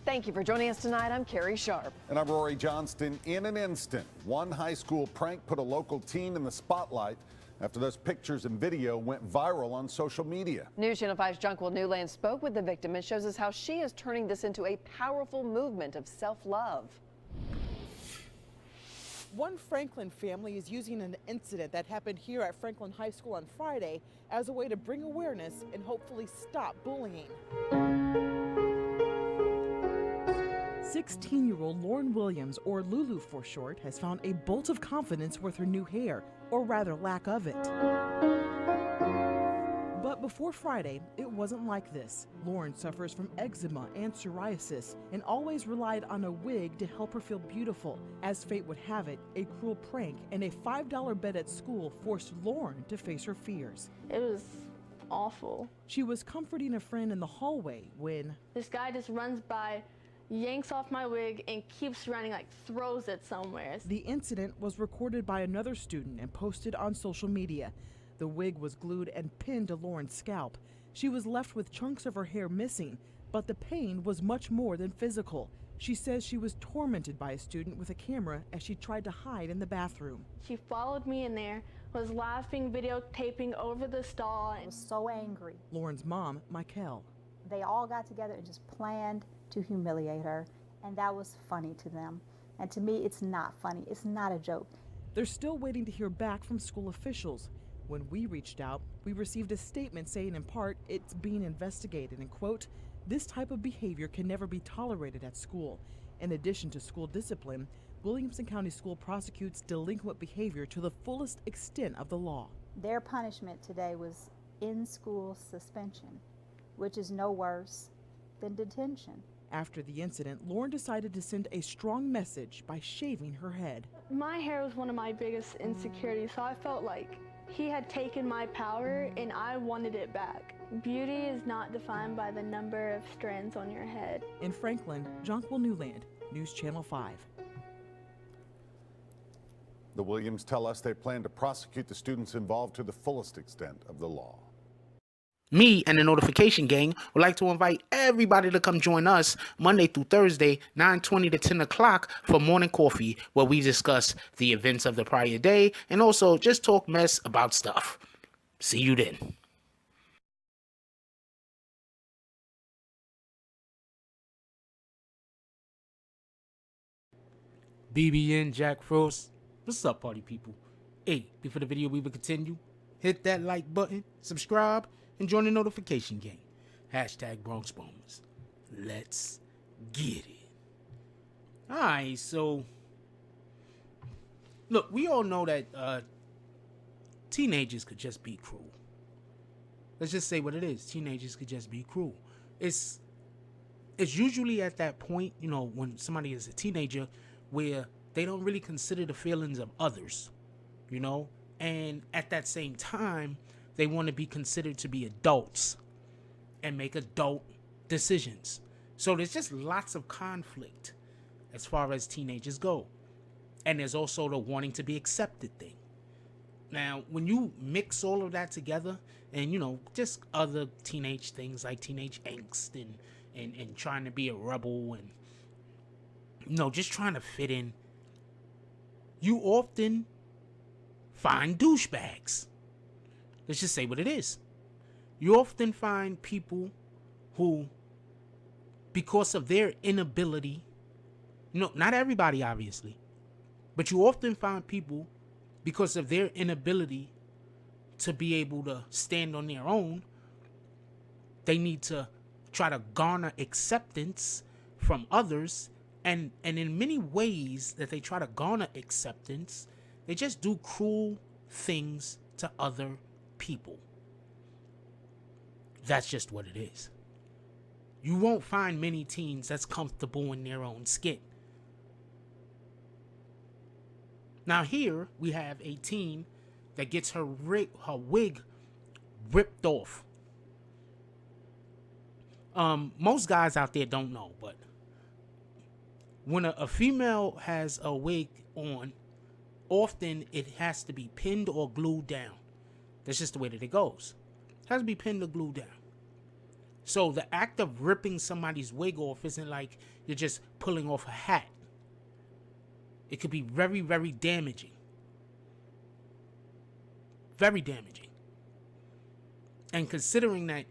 Thank you for joining us tonight. I'm Carrie Sharp. And I'm Rory Johnston. In an instant, one high school prank put a local teen in the spotlight after those pictures and video went viral on social media. News Channel 5's Jonquil Newland spoke with the victim and shows us how she is turning this into a powerful movement of self-love. One Franklin family is using an incident that happened here at Franklin High School on Friday as a way to bring awareness and hopefully stop bullying. 16-year-old Lauren Williams, or Lulu for short, has found a bolt of confidence with her new hair, or rather lack of it. But before Friday, it wasn't like this. Lauren suffers from eczema and psoriasis and always relied on a wig to help her feel beautiful. As fate would have it, a cruel prank and a $5 bet at school forced Lauren to face her fears. It was awful. She was comforting a friend in the hallway when this guy just runs by, yanks off my wig and keeps running, like throws it somewhere. The incident was recorded by another student and posted on social media. The wig was glued and pinned to Lauren's scalp. She was left with chunks of her hair missing, but the pain was much more than physical. She says she was tormented by a student with a camera as she tried to hide in the bathroom. She followed me in there, was laughing, videotaping over the stall. I was so angry. Lauren's mom, Michael. They all got together and just planned to humiliate her, and that was funny to them. And to me, it's not funny. It's not a joke. They're still waiting to hear back from school officials. When we reached out, we received a statement saying in part it's being investigated and, quote, this type of behavior can never be tolerated at school. In addition to school discipline, Williamson County School prosecutes delinquent behavior to the fullest extent of the law. Their punishment today was in-school suspension, which is no worse than detention. After the incident, Lauren decided to send a strong message by shaving her head. My hair was one of my biggest insecurities, so I felt like he had taken my power and I wanted it back. Beauty is not defined by the number of strands on your head. In Franklin, Jonquil Newland, News Channel 5. The Williams tell us they plan to prosecute the students involved to the fullest extent of the law. Me and the Notification Gang would like to invite everybody to come join us Monday through Thursday, 9:20 to 10 o'clock for morning coffee, where we discuss the events of the prior day and also just talk mess about stuff. See you then. BBN Jack Frost. What's up, party people? Hey, before the video we will continue, hit that like button, subscribe, and join the Notification Gang. Hashtag Bronx Bombers. Let's get it. Alright, so look, we all know that teenagers could just be cruel. Let's just say what it is. Teenagers could just be cruel. It's usually at that point, you know, when somebody is a teenager where they don't really consider the feelings of others, you know, and at that same time they want to be considered to be adults and make adult decisions. So there's just lots of conflict as far as teenagers go. And there's also the wanting to be accepted thing. Now, when you mix all of that together and, you know, just other teenage things like teenage angst and trying to be a rebel and, you know, just trying to fit in, you often find douchebags. Let's just say what it is. You often find people who, because of their inability, no, not everybody obviously, but you often find people because of their inability to be able to stand on their own, they need to try to garner acceptance from others, and in many ways that they try to garner acceptance, they just do cruel things to other people. That's just what it is. You won't find many teens that's comfortable in their own skin. Now here we have a teen that gets her wig ripped off. Most guys out there don't know, but when a female has a wig on, often it has to be pinned or glued down. That's just the way that it goes. It has to be pinned or glued down. So the act of ripping somebody's wig off isn't like you're just pulling off a hat. It could be very, very damaging. Very damaging. And considering that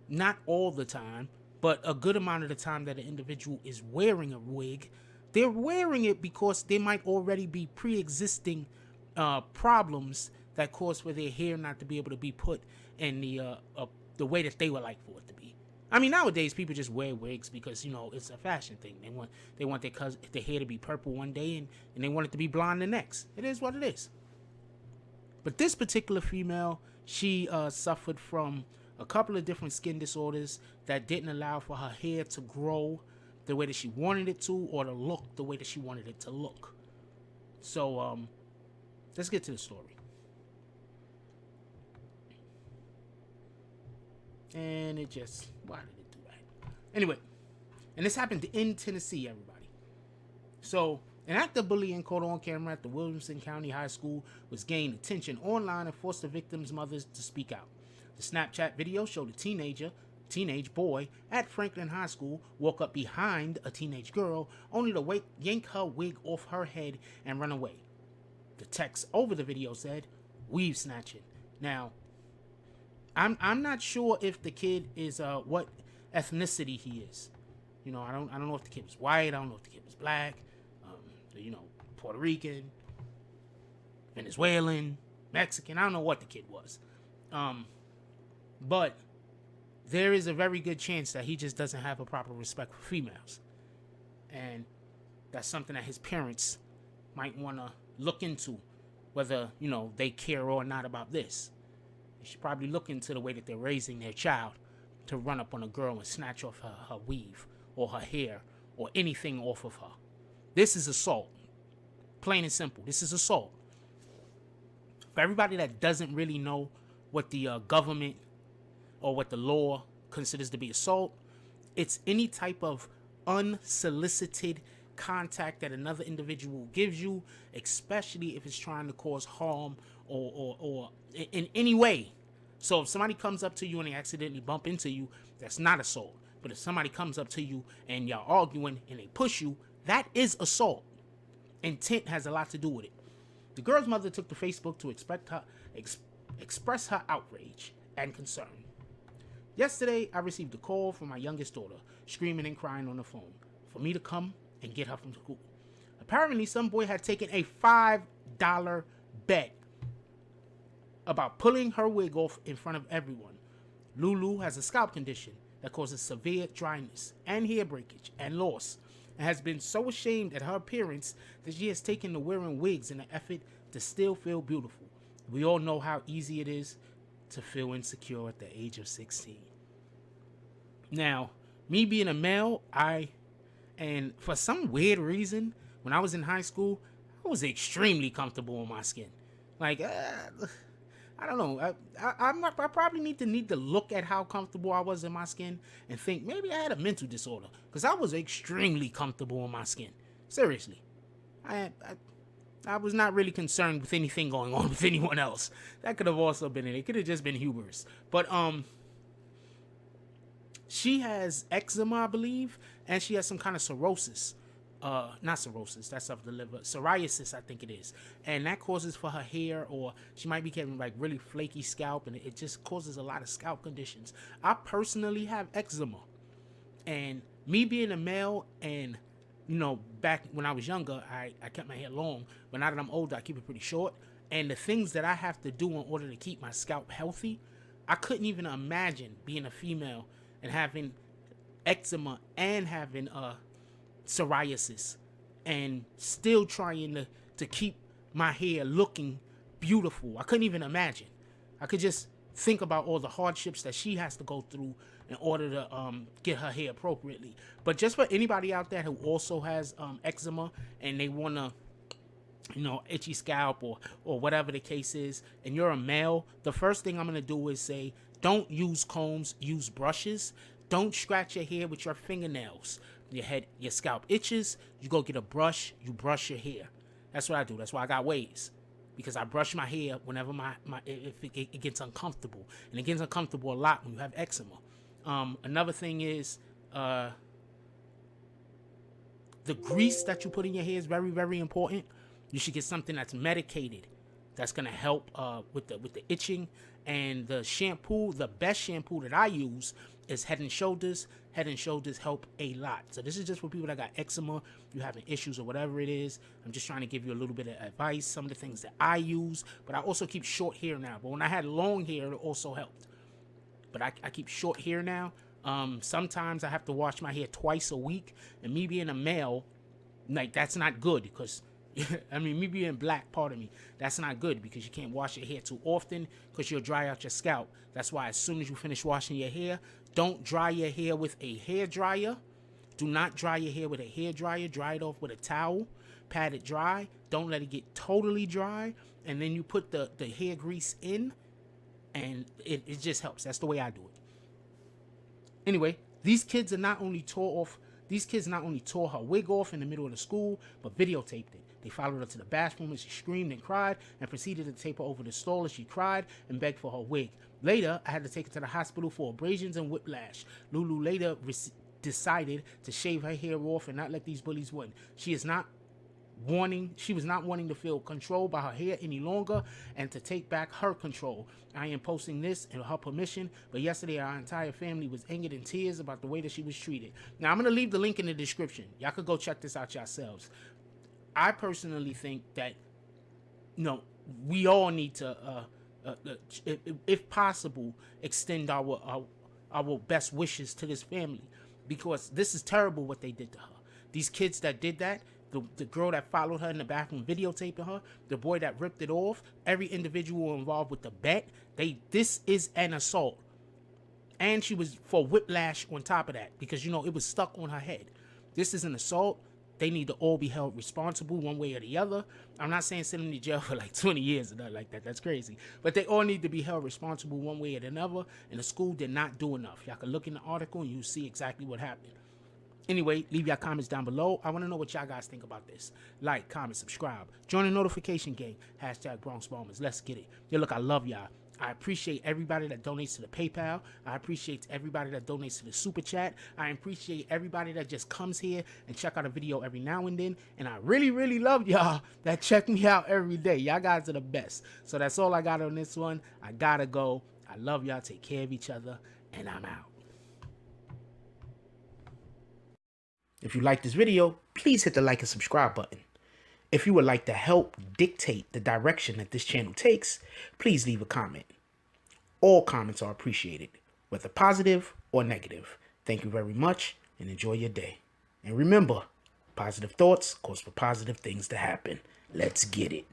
not all the time, but a good amount of the time that an individual is wearing a wig, they're wearing it because they might already be pre-existing problems that cause for their hair not to be able to be put in the way that they would like for it to be. I mean, nowadays people just wear wigs because, you know, it's a fashion thing. They want their hair to be purple one day and they want it to be blonde the next. It is what it is. But this particular female, she suffered from a couple of different skin disorders that didn't allow for her hair to grow the way that she wanted it to, or to look the way that she wanted it to look. So let's get to the story. And it just, why did it do that? Anyway, and this happened in Tennessee, everybody. So an act of bullying caught on camera at the Williamson County High School was gained attention online and forced the victim's mothers to speak out. The Snapchat video showed a teenage boy at Franklin High School walk up behind a teenage girl only to yank her wig off her head and run away. The text over the video said, "Weave snatching." Now, I'm not sure if the kid is what ethnicity he is. You know, I don't know if the kid was white. I don't know if the kid was black. You know, Puerto Rican, Venezuelan, Mexican. I don't know what the kid was. But there is a very good chance that he just doesn't have a proper respect for females. And that's something that his parents might want to look into, whether, you know, they care or not about this. They should probably look into the way that they're raising their child to run up on a girl and snatch off her weave or her hair or anything off of her. This is assault. Plain and simple. This is assault. For everybody that doesn't really know what the government or what the law considers to be assault, it's any type of unsolicited contact that another individual gives you, especially if it's trying to cause harm or in any way. So if somebody comes up to you and they accidentally bump into you, that's not assault. But if somebody comes up to you and y'all arguing and they push you, that is assault. Intent has a lot to do with it. The girl's mother took to Facebook to express her outrage and concern. Yesterday, I received a call from my youngest daughter, screaming and crying on the phone, for me to come and get her from school. Apparently, some boy had taken a $5 bet about pulling her wig off in front of everyone. Lulu has a scalp condition that causes severe dryness and hair breakage and loss, and has been so ashamed at her appearance that she has taken to wearing wigs in an effort to still feel beautiful. We all know how easy it is to feel insecure at the age of 16. Now, me being a male, and for some weird reason, when I was in high school, I was extremely comfortable in my skin. Like, I don't know. I probably need to look at how comfortable I was in my skin and think maybe I had a mental disorder, because I was extremely comfortable in my skin. Seriously, I was not really concerned with anything going on with anyone else. That could have also been it. It could have just been hubris. But she has eczema, I believe, and she has some kind of cirrhosis. Not cirrhosis, that's of the liver. Psoriasis, I think it is. And that causes for her hair, or she might be getting like really flaky scalp, and it just causes a lot of scalp conditions. I personally have eczema. And me being a male, and you know, back when I was younger, I kept my hair long, but now that I'm older, I keep it pretty short. And the things that I have to do in order to keep my scalp healthy, I couldn't even imagine being a female and having eczema and having psoriasis and still trying to keep my hair looking beautiful. I couldn't even imagine. I could just think about all the hardships that she has to go through in order to get her hair appropriately. But just for anybody out there who also has eczema and they want to, you know, itchy scalp or whatever the case is, and you're a male, the first thing I'm going to do is say, don't use combs, use brushes. Don't scratch your hair with your fingernails. Your scalp itches, you go get a brush, you brush your hair. That's what I do. That's why I got waves, because I brush my hair whenever if it gets uncomfortable, and it gets uncomfortable a lot when you have eczema. Another thing is the grease that you put in your hair is very, very important. You should get something that's medicated, that's gonna help with the itching. And the shampoo, the best shampoo that I use is Head and Shoulders. Head and Shoulders help a lot. So this is just for people that got eczema, you having issues or whatever it is. I'm just trying to give you a little bit of advice, some of the things that I use. But I also keep short hair now. But when I had long hair, it also helped. But I keep short hair now. Sometimes I have to wash my hair twice a week. And me being a male, like, that's not good because I mean, me being black, pardon me, that's not good because you can't wash your hair too often because you'll dry out your scalp. That's why as soon as you finish washing your hair, don't dry your hair with a hair dryer. Do not dry your hair with a hair dryer. Dry it off with a towel. Pat it dry. Don't let it get totally dry. And then you put the hair grease in, and it just helps. That's the way I do it. Anyway, these kids not only tore her wig off in the middle of the school, but videotaped it. They followed her to the bathroom and she screamed and cried and proceeded to tape her over the stall as she cried and begged for her wig. Later, I had to take her to the hospital for abrasions and whiplash. Lulu later decided to shave her hair off and not let these bullies win. She was not wanting to feel controlled by her hair any longer and to take back her control. I am posting this in her permission, but yesterday our entire family was angered in tears about the way that she was treated. Now, I'm going to leave the link in the description. Y'all could go check this out yourselves. I personally think that, we all need to, if possible, extend our best wishes to this family, because this is terrible what they did to her. These kids that did that, the girl that followed her in the bathroom videotaping her, the boy that ripped it off, every individual involved with the bet, this is an assault. And she was for whiplash on top of that because, it was stuck on her head. This is an assault. They need to all be held responsible one way or the other. I'm not saying send them to jail for like 20 years or nothing like that. That's crazy. But they all need to be held responsible one way or another. And the school did not do enough. Y'all can look in the article and you'll see exactly what happened. Anyway, leave your comments down below. I want to know what y'all guys think about this. Like, comment, subscribe. Join the notification gang. # Bronx Bombers. Let's get it. Yo, look, I love y'all. I appreciate everybody that donates to the PayPal. I appreciate everybody that donates to the Super Chat. I appreciate everybody that just comes here and check out a video every now and then. And I really, really love y'all that check me out every day. Y'all guys are the best. So that's all I got on this one. I gotta go. I love y'all. Take care of each other. And I'm out. If you like this video, please hit the like and subscribe button. If you would like to help dictate the direction that this channel takes, please leave a comment. All comments are appreciated, whether positive or negative. Thank you very much and enjoy your day. And remember, positive thoughts cause for positive things to happen. Let's get it.